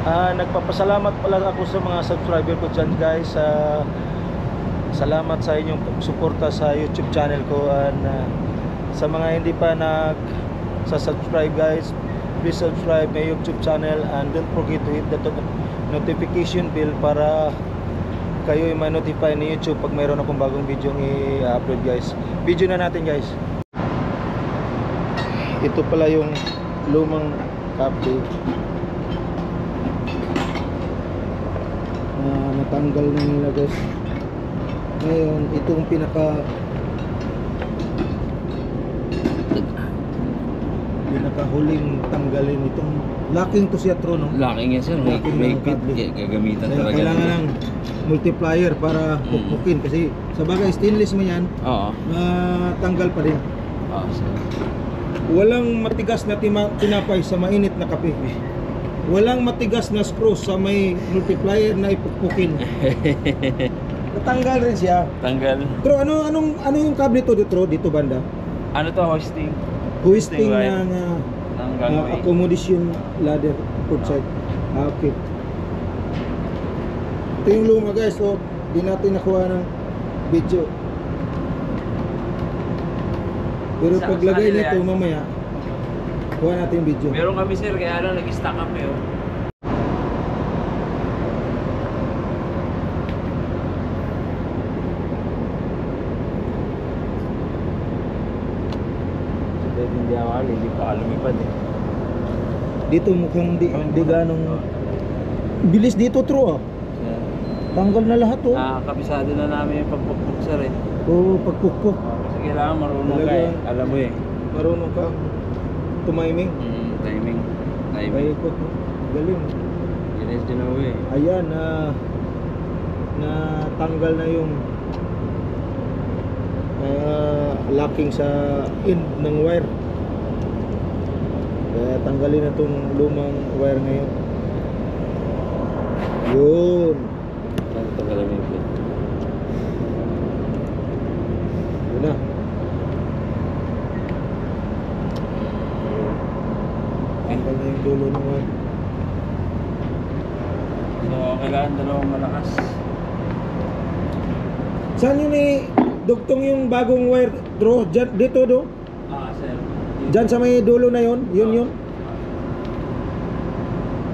Nagpapasalamat pala ako sa mga subscriber ko dyan guys. Salamat sa inyong suporta sa YouTube channel ko. And sa mga hindi pa subscribe guys, please subscribe my YouTube channel and don't forget to hit the notification bell para kayo ay ma-notify ni YouTube pag mayroon akong bagong video i-upload guys. Video na natin guys. Ito pala yung lumang cable. Natanggal na nila guys. Ngayon itong pinakahuling tanggalin itong locking to siya tro, no? Locking yan sir, may fit gagamitan talaga. Kailangan ng multiplier para pukpukin kasi sa bagay stainless mo yan. Oo. Matanggal pa din. Oo sir. Walang matigas na tinapay sa mainit na kape. Walang matigas na screw sa may multiplier na ipukpukin. Natanggal rin siya. Tanggal. Pero ano yung kable to dito banda? Ano to, hoisting? Hoisting right? ng accommodation ladder outside. Okay. Ito yung luma guys, so di natin nakuha ng video. Pero paglagay nito mamaya kuha natin yung video. Meron kami sir, kaya lang nag-stack up eh. Hindi ako alam, hindi pa lumipad eh. Dito mukhang di ganong bilis dito true ah. Tanggal na lahat oh. Kabisado na namin yung pagpukpuk sir eh. Oo, pagpukpuk. Kasi kailangan marunong ka eh. Alam mo eh. Marunong kang tumiming. Timing. Paikot. Galing. Ginis din ako eh. Ayan, na tanggal na yung locking sa end ng wire. Kaya tanggalin na itong lumang wire ngayon. Yun. Tanggalin mo yung plate. Yun na. Tanggal na yung dulo ng wire. So, kailangan dalawang malakas. Saan yun dugtong yung bagong wire draw? Dito do? Sir. Diyan sa may dulo na yun? Yun.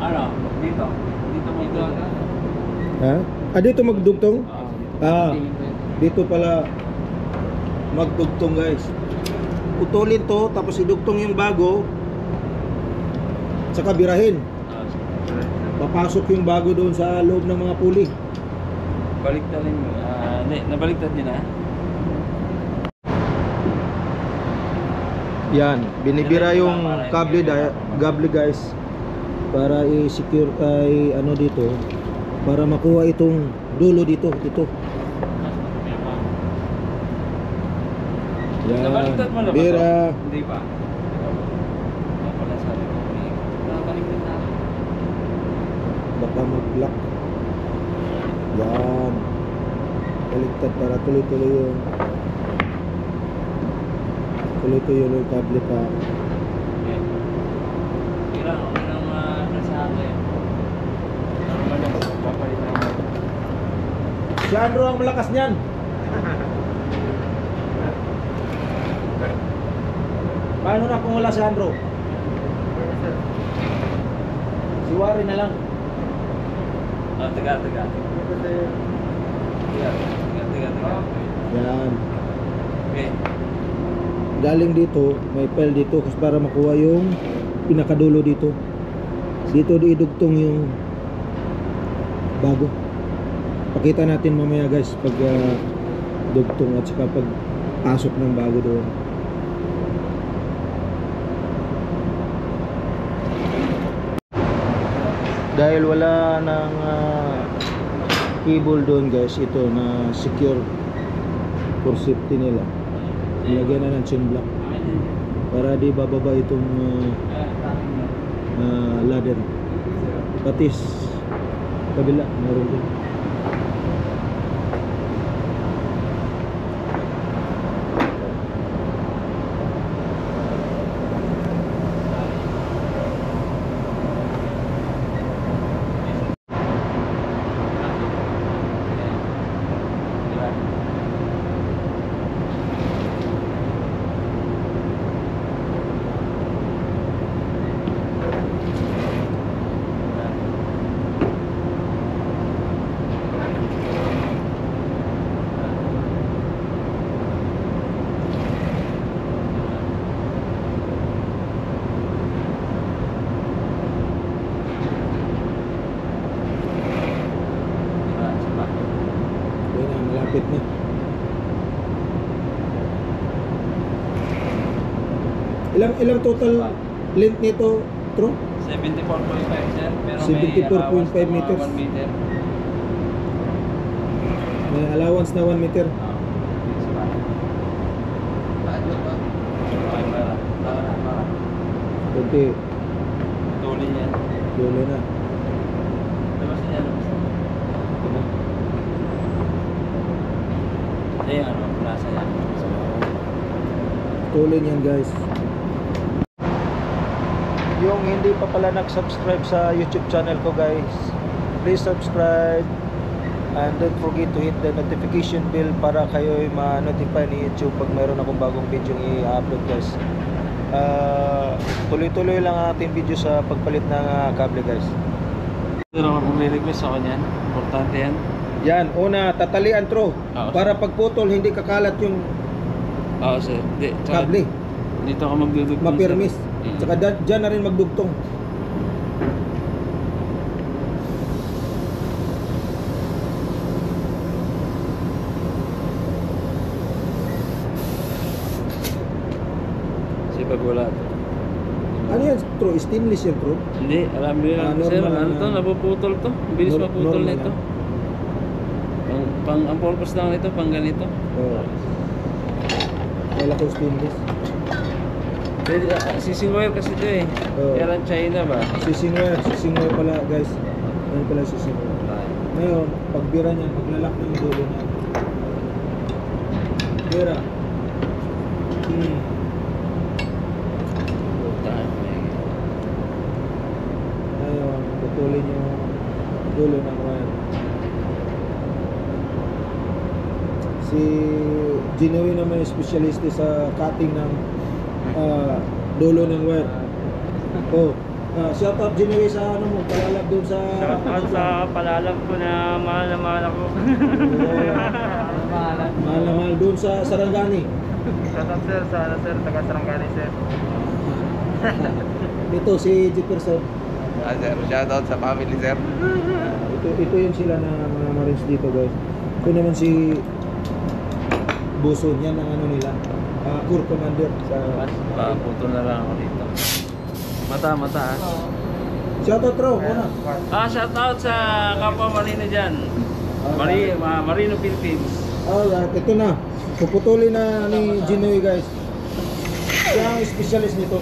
Ano? Dito. Dito mo ito. Ha? Dito magdugtong? Dito pala magdugtong guys. Putulin to, tapos idugtong yung bago. Saka birahin. Papasok yung bago doon sa loob ng mga puli. Baliktadin mo. Nabaliktad niyo na? Yan, binibira yung kable guys para i-secure dito para makuha itong dulo dito. Yan, Nabaliktad mo na ba bira. Hindi pa. Wala sabi ko. Nabaliktad na. Baka mag-lock. Yan. Baliktad para tuloy-tuloy yung kable pa. Kailangan ko ng nasabi. Normal lang. Papalitan mo. Si Andrew ang malakas niyan. Paano na kung wala si Andrew? Si Wari na lang. Tiga. Yan. Okay. Galing dito, may file dito kasi para makuha yung pinakadulo dito. Dito idugtong yung bago. Pakita natin mamaya guys pag dugtong at saka pag pasok ng bago doon. Dahil wala ng cable doon guys, ito na secure for safety nila. Ilagyan na ng chain block para di bababa itong ladder. Pati kabila meron din. malupit na. Ilang total length nito, Tro? 74.5 sir, pero 74.5 may meters. allowance na 1 meter. May allowance na 1 meter. Para. Kunti, Tuloy yan. dulo na. Labas niya, labas niya. Diba? Ito yung ano, plaza yan. Tuloy niyan guys. Yung hindi pa pala nag-subscribe sa YouTube channel ko guys, please subscribe and don't forget to hit the notification bell para kayo ay ma-notify ni YouTube pag mayroon akong bagong video i-upload guys. Tuloy-tuloy lang ang ating video sa pagpalit ng kable guys. Pero kung may request ako niyan, importante yan. Yan, una tatalian Tro para pagputol hindi kakalat yung Oo sir. Di, kable. Dito ka magdudugtong. Mapirmis. Tsaka dyan na rin magdugtong. Kasi pag wala. Ano yan Tro? Stainless yan Tro? Hindi, alam mo yan. Sir, normal ano lang to, yan. napuputol to. Bilis maputol Normal nito. yan. Ang purpose lang nito, pang ganito. Oo. Wala ko stainless. Sising wire kasi ito eh. Oo. Kaya lang China ba? Sising wire pala guys. Ano pala sising wire? Ngayon, pagbira niyan, maglalak ng dulo niya. Bira. Ngayon, putulin yung dulo ng wire. Si Ginoy naman yung specialist sa cutting ng dulo ng wire. Oh, shout out Ginoy sa ano mo, palalab doon sa palalag ko na mahal ako. mahal na mahal doon sa Sarangani. Shout out sir, sa sir, taga Sarangani sir. Ito si Jefferson. Sir, shout out sa family sir. Ito yung sila na mga Marines dito guys. Ito naman si Buson, yan ang ano nila. Corps Commander sa Putol na lang ako dito. Mata ah. shout out Tro, muna. Shout out sa kapwa Marino dyan. Marino Philippines. Alright, ito na. Puputulin na ni Ginoy guys. Siya ang specialist nito.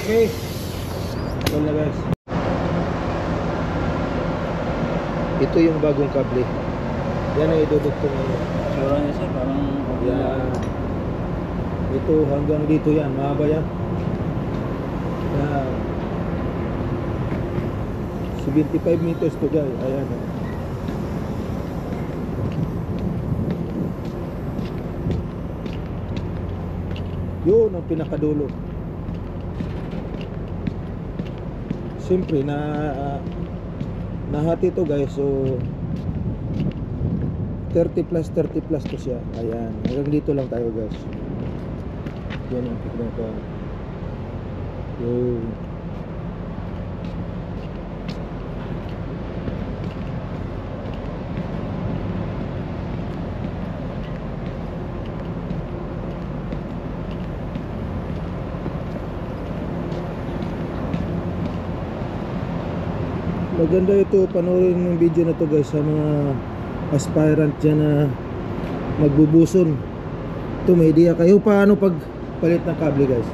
Okay. Ito na guys. Ito yung bagong kable. Yan ang idudugtong ano. Sura niya sir, parang Yan. Ito hanggang dito yan. Mahaba yan. Yan. 75 meters to guys. Ayan. Yun ang pinakadulo. Siyempre nahati to guys, so 30 plus to siya. Ayan, hanggang dito lang tayo guys. Yan ang tignan ko. Yun. Maganda ito, panoorin yung video na to guys sa mga aspirant dyan na magbubuson. Ito, may idea kayo paano pag palit ng kable guys.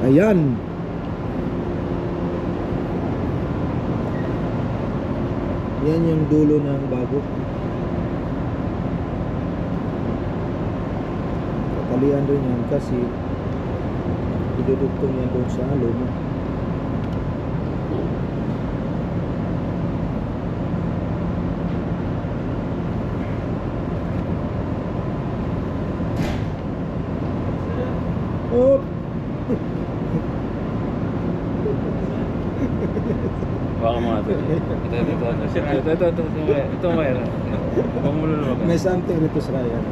Ayan. Yan yung dulo ng bago. Tatalian rin yan kasi idudugtong yan doon sa luma. Oh. Baka mga ito. Ito mayroon. Huwag mo luluwagan. May something rito sa Ryan.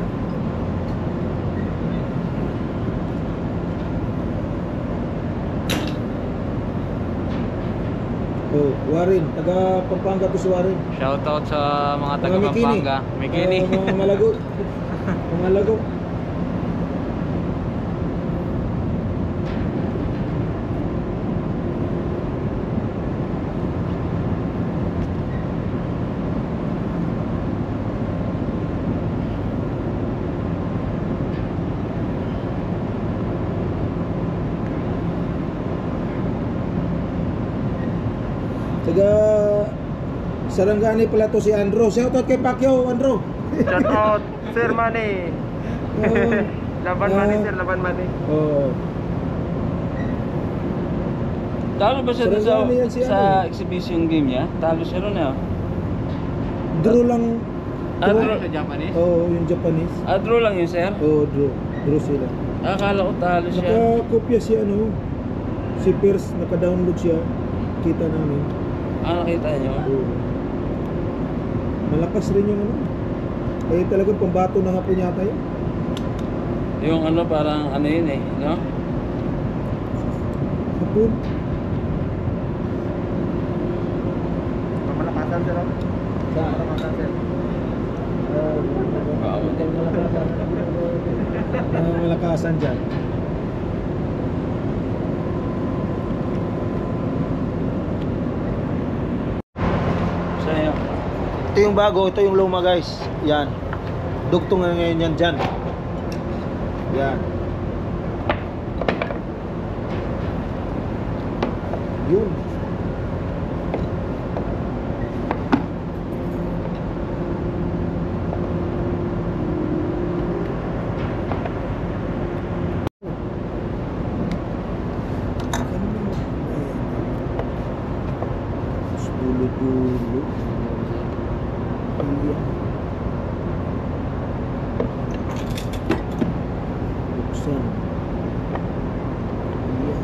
Oh, Warin, taga Pampanga to si Warin. Shoutout sa mga taga Mga Mikini. Pampanga. Mikini. Mga Malago. Mga Lago. Taga Sarangani pala to si Andro. Shoutout kay Pacquiao, Andro. Shout out, Sir Manny. Laban Manny, Sir, laban Manny. Oh. Talo ba siya dun Sarangani yan si sa ano? exhibition game niya? Talo siya ron eh. Draw lang. Draw sa Japanese? Oh, yung Japanese. Draw lang yun, sir? Oh, draw. Draw sila. Akala ko talo siya. Nakakopya si ano. Si Pierce, naka-download siya. Kita namin. Nakita niyo? Oo. Malakas rin yung ano. Eh talagang pambato na hapon yata yun. Yung ano parang ano yun eh, no? Hapon. Malakasan, Sir. Malakasan, Sir. Malakasan dyan. Sa'yo. Ito yung bago, ito yung luma guys. Yan. Dugtong na ngayon yan dyan. Yan. Yun. Dulo-dulo. Iya. Buksan. Yan.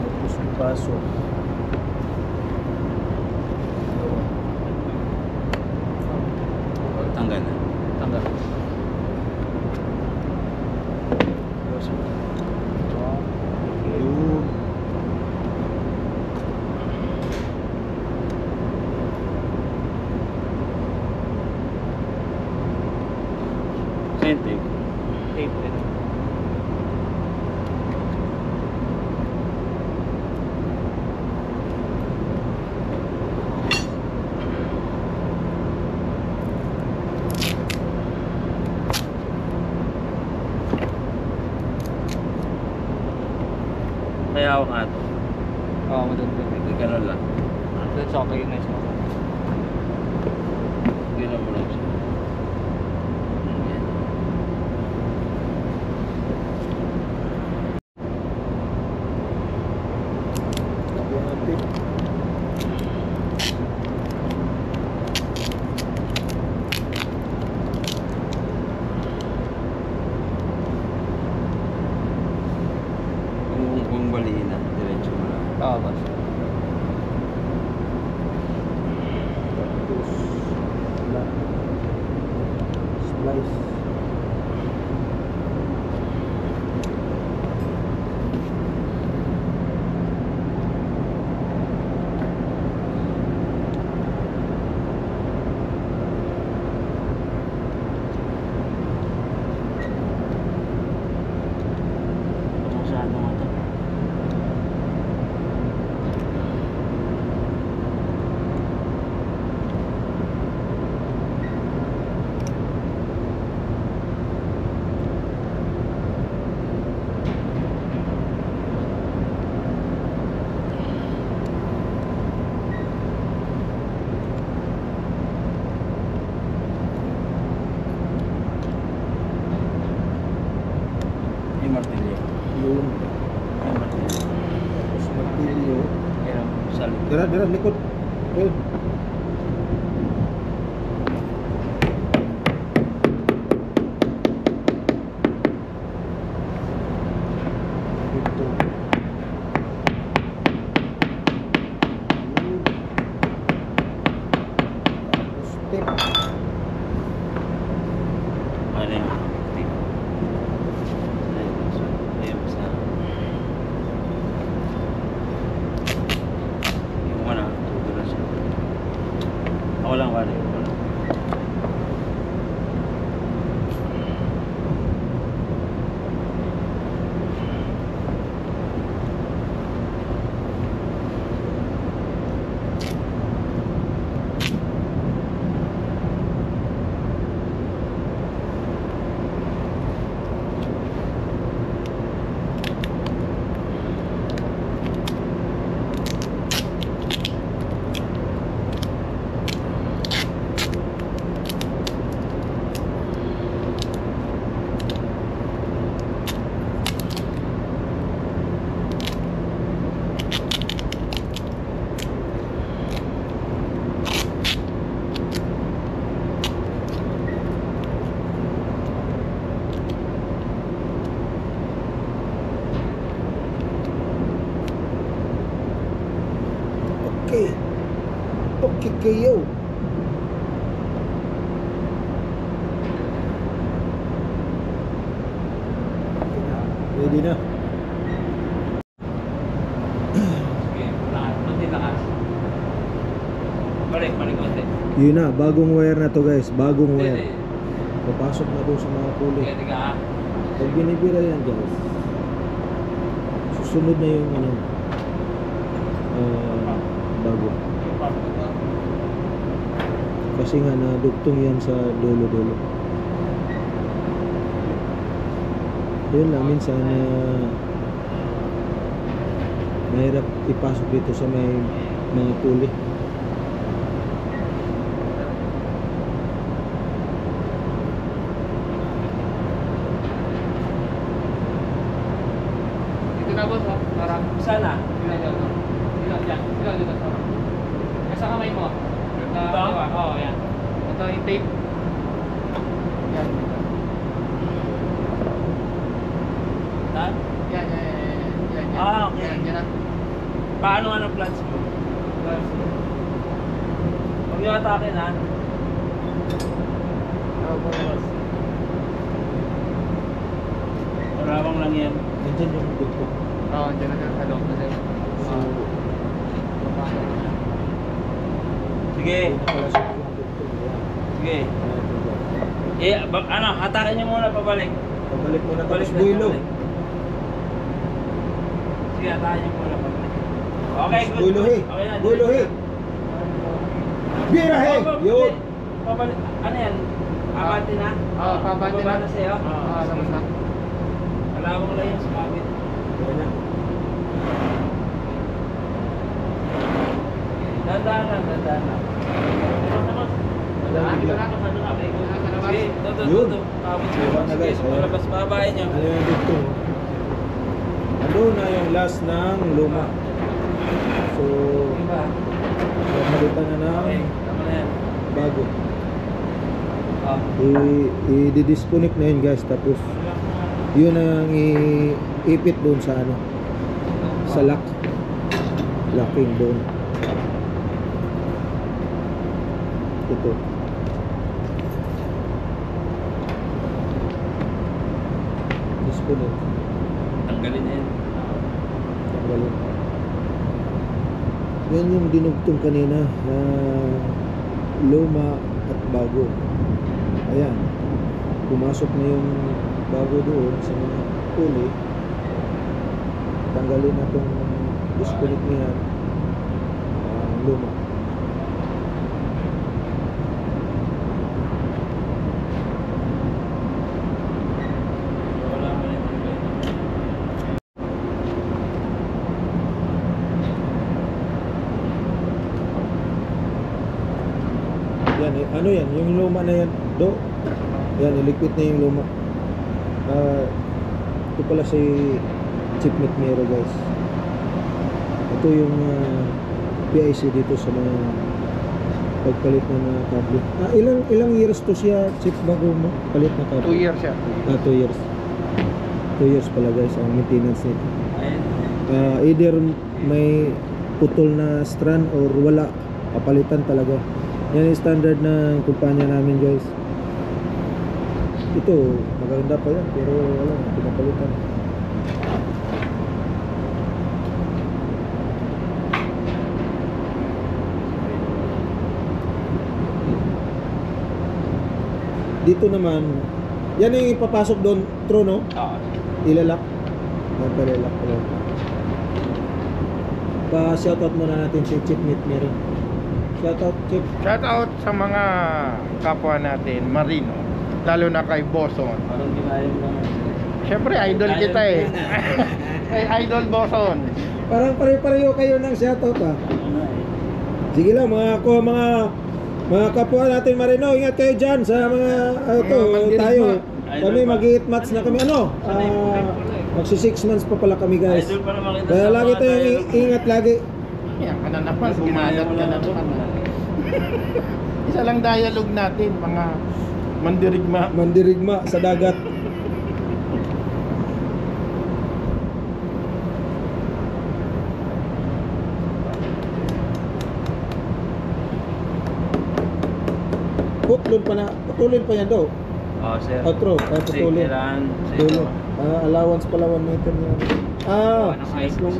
Tapos ipasok. Tanggal na. Tanggal. Yun. Same thing. Tape din. May hawak nga ito. Oo, madagdag. Ganun lang. That's okay, nice mo. Ganun mo lang siya. Ako natin. Kung baliin na, diretso mo lang. Oo, boss. Tapos wala. Splice. Kung saan mo ito. Yung martilyo. Yun. Yung martilyo. Tapos martilyo. Ayun, sa likod. Dira, dira, likod. Yun. tip. Ano yung tip? Ayun, basta. Yung ano, tutulan siya. Ako lang, wala yun. Okay. Okay kayo. Ready na. Sige, lakas. Kunti lakas. Balik konti. Yun na, bagong wire na to guys. Bagong Hindi, wire. Papasok na doon sa mga puli. Sige, tiga ah. Pag binibira yan guys, susunod na yung ano, bago. Kasi nga nadugtong yan sa dulo-dulo. Yun lang, minsan mahirap ipasok dito sa may mga puli. Dito na boss, oh. Para. Sana. Dito. Dito. Nasa kamay mo. Ito? Oo, yan. Ito yung tape. Yan. Ha? Yan. Ah, okay. Yan na. Paano ano plans mo? Huwag yung atakin ha. Oo, boss. Maramang lang yan. Nandiyan yung dugtong. Oo, dyan na sa loob na sa'yo. So, Sige. nakapasok yung dugtong. Sige. Ano, hatakin niyo muna pabalik. Pabalik mo na Pabalik tapos builo. pabalik. Sige, hatakin niyo muna pabalik. Okay, good. Builohi. Okay na. Builohi. Birahe! Yun! Pabalik. Ano yan? Abante na? Oo, pabante Bababa na. na sa'yo? Oo, tapos na. Alawang lang yan sa kabit. Yan na. Dandaan lang. Dito na. Sige, Yun. Kabit Diba na, guys? Sige, malabas. Babae niyo. Ano yung dugtong? Ano na yung last ng luma. So, Diba? pagmalitan na Okay, ng tama na yan. bago. Oh. I-disconnect na yun guys. Tapos, yun ang ipit doon sa ano, sa lock. Locking doon. Ito. Disconnect. Tanggalin na yan. Tanggalin. Yan yung dinugtong kanina na luma at bago. Ayan. Pumasok na yung bago doon sa mga puli. Tanggalin na itong disconnect niya luma. Wala mo na yung Yan, ano yan? Yung luma na yan, do. Yan, iliquid na yung luma. Ito pala si chipmate Mero guys. Ito yung PIC dito sa mga pagpalit ng mga kable. Ilang years to siya chip bago mo palit na kable? 2 years siya. 2 years. 2 years pala guys ang maintenance nito. Ayun. Either may putol na strand or wala, papalitan talaga. Yan yung standard ng kumpanya namin guys. Ito, maganda pa yan pero wala, pinapalitan. Dito naman, yan yung ipapasok doon, true no? Oo. Ilalak. Magpalalak ko lang. Pa-shoutout muna natin si Chip Meat Mary. Shoutout Chip. Shout out sa mga kapwa natin, Marino. Lalo na kay Boson. Parang ginaya mo naman. Syempre, idol kita eh. Kay Idol Boson. Parang pare-pareho kayo ng shoutout ah. Ano eh. Sige lang mga kapwa natin Marino, ingat kayo dyan sa mga tayo. Kami mag-i-eat match na kami magsi 6 months pa pala kami guys. Idol pa naman kita Kaya sa lagi mga tayong tayo. ingat lagi. Yan ka na naman, Ginaya bumalat mo ka na lang naman. naman. Isa lang dialogue natin, mga mandirigma. Mandirigma sa dagat. Putulin pa yan daw. Oo, sir. Outro, kaya Kasi putulin. kailangan Dulo. Allowance pala 1 meter niya.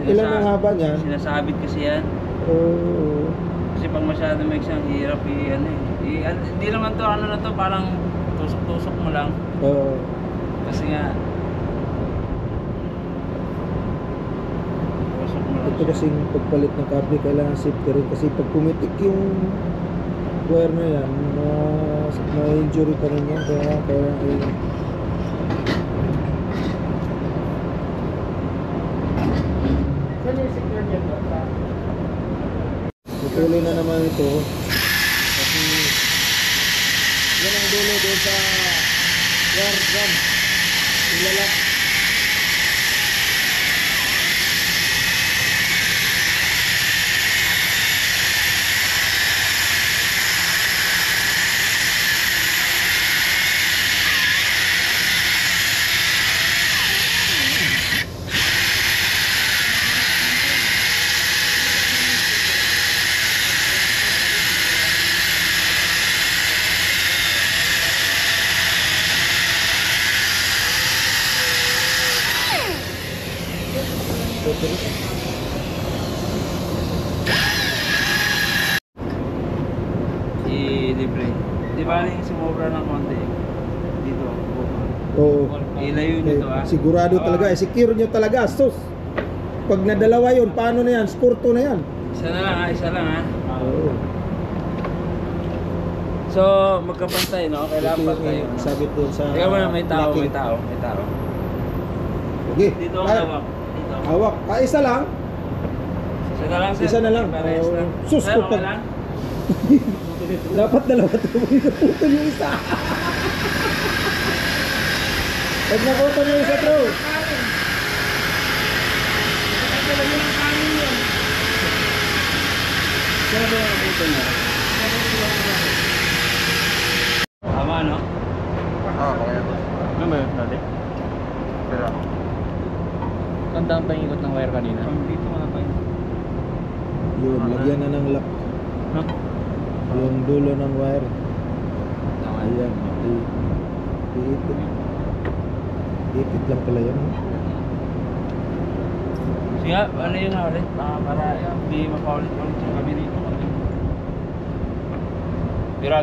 Ilan ang haba niyan? Sinasabit kasi yan. Oo. Kasi pag masyado may isang hirap hindi naman to ano na to, parang tusok-tusok mo lang. Oo. Kasi nga tusok mo lang Ito siya. kasing pagpalit ng kable kailangan safety rin kasi pag pumitik yung wire na yan, ma-injury ka rin yan kaya Saan yung secure niya to? tutuloy na naman ito kasi yan ang dulo doon sa wire drum ilalak. I-libre. Di ba rin sumobra ng konti? Dito. Oo. Ilayo nyo to Sigurado talaga, secure nyo talaga. Sus! Pag nadalawa yun, paano na yan? Skurto na yan. Isa na lang isa lang Oo. So, magkapantay, no? Kailangan Ito pantay. yung sabit doon sa Teka muna, may tao. locking. Okay. Dito ang Ay, hawak. Dito. hawak. Isa lang. Isa na lang, sir. Isa na lang. Parehas lang. Sus, Sir, okay pag- lang? Dapat dalawa ito. Naputol yung isa. Pag naputol yung isa, bro. Sabi ang puto niya. Tama, no? Okay. Ano ba yun natin? Pero, Kandang pa yung ikot ng wire kanina. Dito mga pa yun. Yun, lagyan na ng lock. No? Yung dulo ng wire. Tama. Ayan. Iipit. Iipit lang pala yan. Sige, ano yun nga ulit? Para hindi mapaulit-ulit yung kami dito. Bira.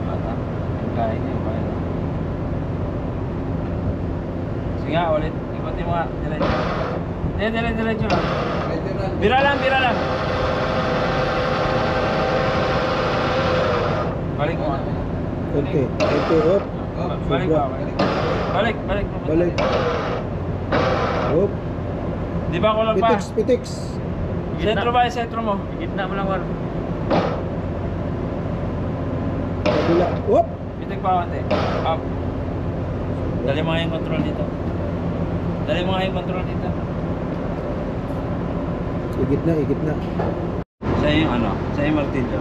Mata. Yung kaya niya, yung kaya. Sige nga, ulit. Ikutin mo nga. Diretso. Diretso lang. Bira lang. Balik mo nga. Okay. Up. Balik mo. Balik. Balik. Up. Di ba kulang pa? Pitix. Sentro ba yung sentro mo? Gitna mo lang, War. Kabila. Up. Bitig pa konti. Up. Dali mo nga yung control dito. Igit na. Sa yung ano? Sa yung martilyo.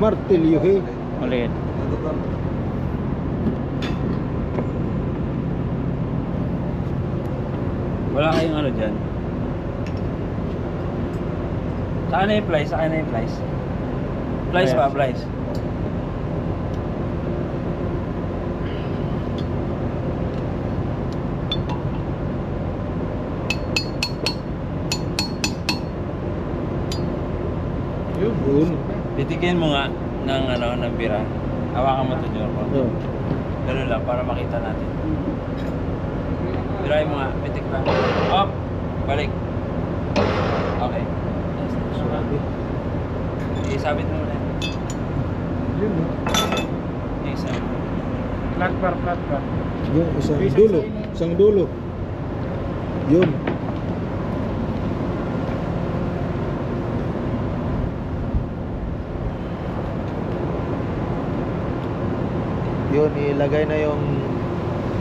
Martilyo, hey. Ulit. Wala kayong ano dyan? Saan na yung flies? Saan na yung flies? Flies ba? Flies. Yun. Titigyan mo nga ng ng pira. Hawakan mo ito, Jorko. Oh. Ganun lang, para makita natin. Pirahin mo nga, pitik lang. Up! Balik. Okay. Sabi. Isabit mo muna. Yun. Isabit. Flat bar. Yung isang dulo. Yun. Yun, ilagay na yung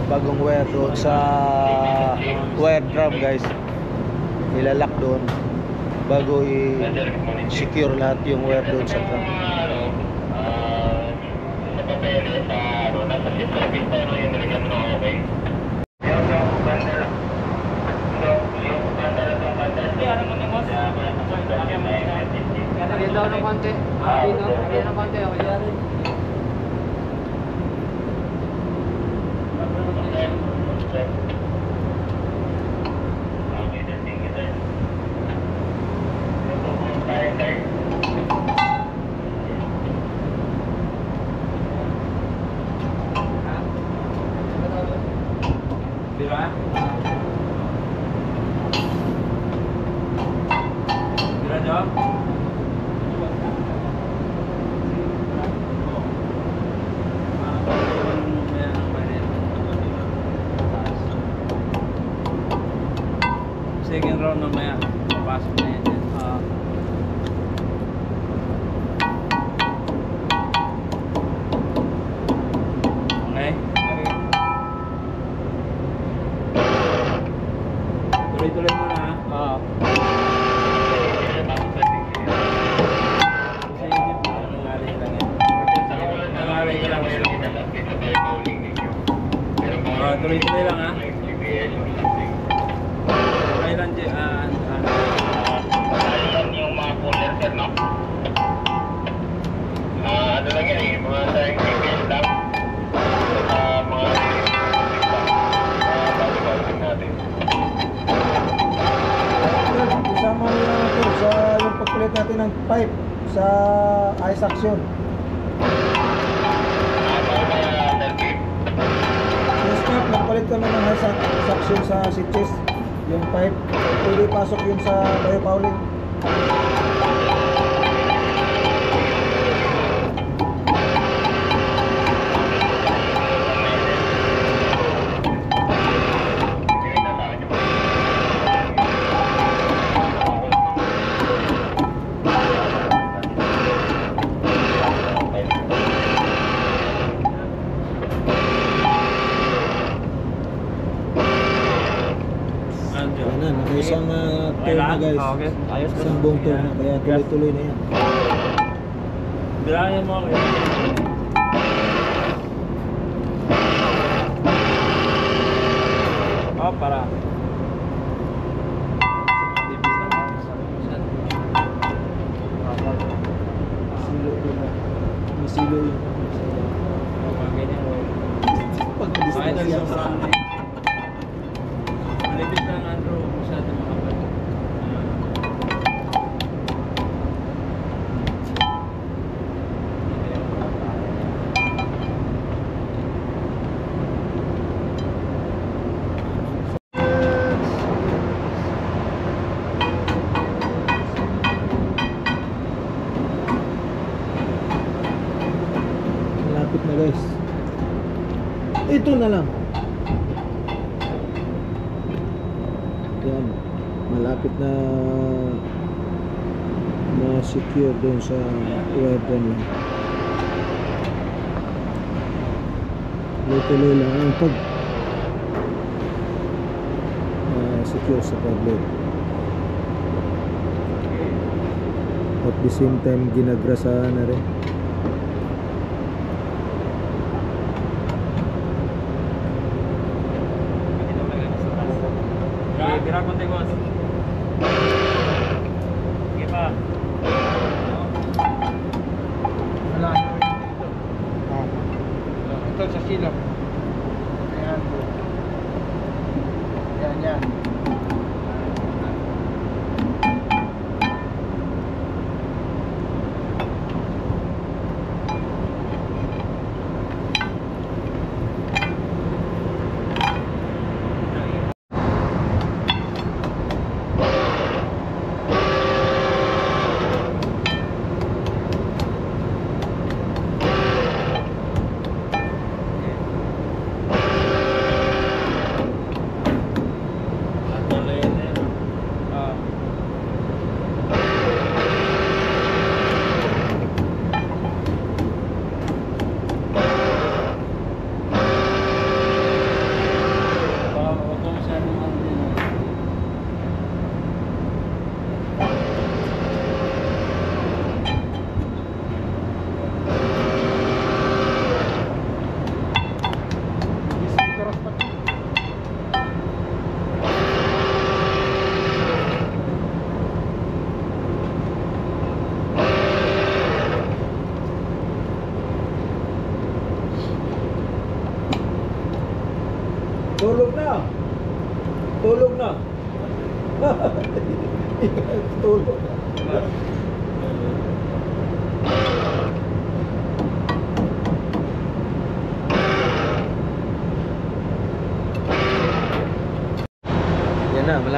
bagong wire doon sa wire drum, guys. Ilalak doon bago i-secure lahat yung wire doon sa drum. Lagyan daw ng konti. Lagyan ng konti. Okay. Diba? Diba, Job? Second round mamaya, papasok na yan dyan. Okay? Tuloy-tuloy mo na. Kasi hindi po, nangalay lang yan. Nangalay ka lang. Tuloy-tuloy lang ha. Kailan yung mga cooler sir, no? Ano lang yan eh, mga sayang GPS lang. Mga bago-bago natin. Isama mo lang ito sa yung pagkulit natin ng pipe sa ice action. Yes, Cap, nagpalit kami ng ice action sa switches. Yung pipe, pwede pasok yun sa biofouling. Yan na, isang turn na, guys. Okay. Ayos na. Isang buong turn na, kaya tuloy-tuloy na yan. bilangin mo ako. Oh, para. Masilo yun. Ay, naging sobrang malipit lang, Andrew. Masyado makapal. Malapit na, guys. Ito na lang. Yan. Malapit na secure doon sa wire drum lang. Tuloy lang ang pag secure sa cardboard. At the same time ginagrasahan na rin. Gira konti, boss. Sige pa.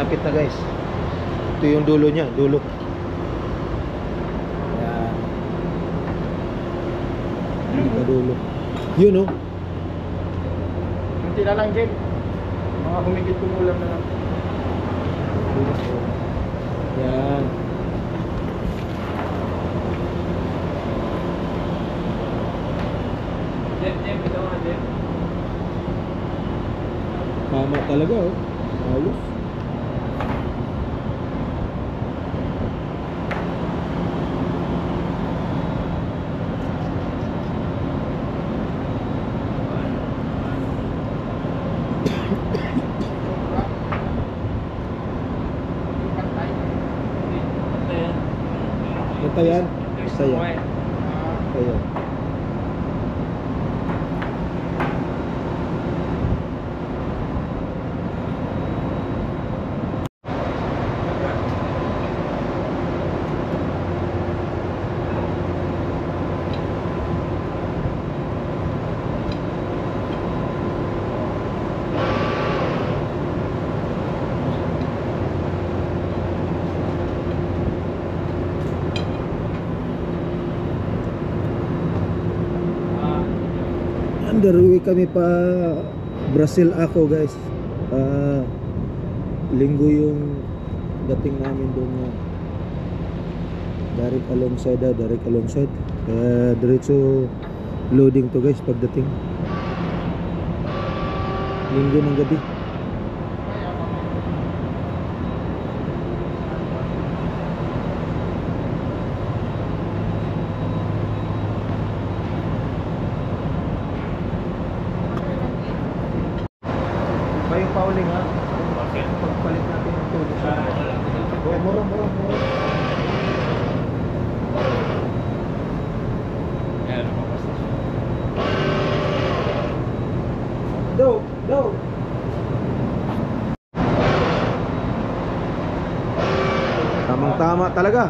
malapit na guys. Ito yung dulo niya, dulo. Yan. Hindi pa dulo. Yun oh. Kunti na lang, Jen. Mga humigit kumulam na lang. Yan. Jeff, ito nga, Jeff. Tama talaga oh. Ayos. Basta yan. Basta yan. Ayan. Underway kami pa Brazil ako guys. Linggo yung dating namin doon na direct alongside. Diretso loading to guys pagdating. Linggo ng gabi. May pauling ha? Pagpalit natin ng tulo. Mura. Yan, lumabas na siya. Daw. Tamang-tama talaga.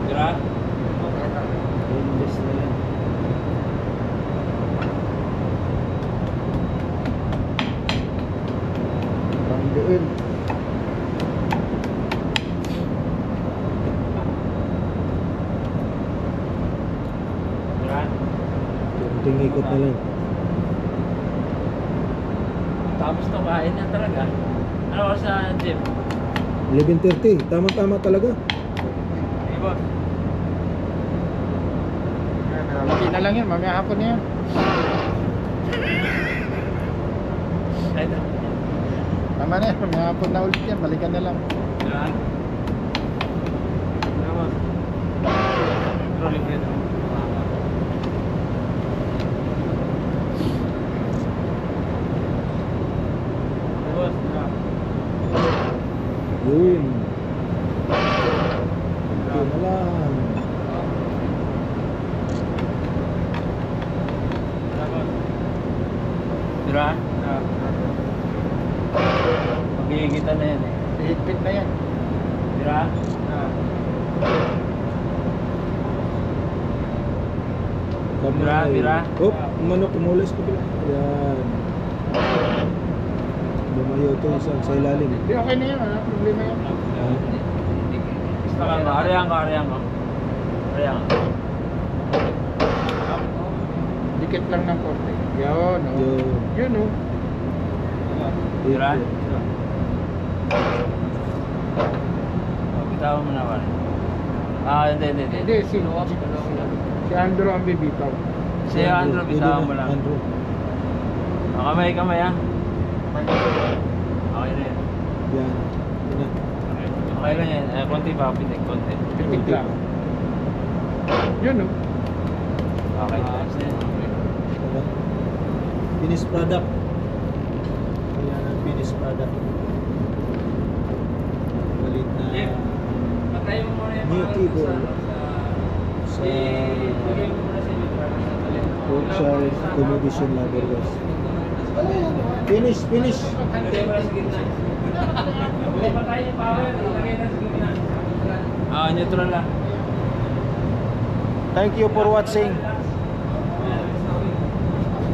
Tira? Pangdiin. Tira? Kunting ikot na lang. Tapos to, kain na talaga. Ano ko sa Jeff? 11:30. Tama-tama talaga. Hey, boss. Malaki na lang yan, mamaya hapon na yan. Kahit na. Tama na yan, mamaya hapon na ulit yan, balikan na lang. Tira? Tira, boss. Rolling ko ito. Hey, boss. Tira. Yun. Ito na lang. Tira? Magigita na yan eh. Higpit na yan. Tira? Kamay. Bira. Oh, manok kumulis ko pala. Yan. Lumayo to isang sa ilalim. Hindi, okay na yan, wala problema yan. Gusto ka ba? Ariyan ko. Ariyan ko. Dikit lang ng korte. Yun, oh. Yun, oh. Tira? Bitawan mo na ba? Hindi. Hindi, si Andrew ang bibitaw. Si Andrew, bitawan mo lang. Andrew. Kamay ah. Okay na yan. Yan. Yan na. Okay lang yan. Konti pa, pitik, konti. Dikit lang. Yun, oh. Okay. Ayos na yan. Diba? Finished product. Ayan ang finished product. Malit na Jeff, patayin mo muna yung new mga keyboard sa... sa Ilagay mo muna sa inyo para sa talent. outside accommodation lover guys. Finish. Ilagay mo na sa gitna. Ilagay patayin yung power, ilagay na sa gitna. Neutral lang. Thank you for watching.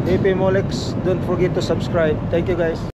AP Molex. Don't forget to subscribe. Thank you guys.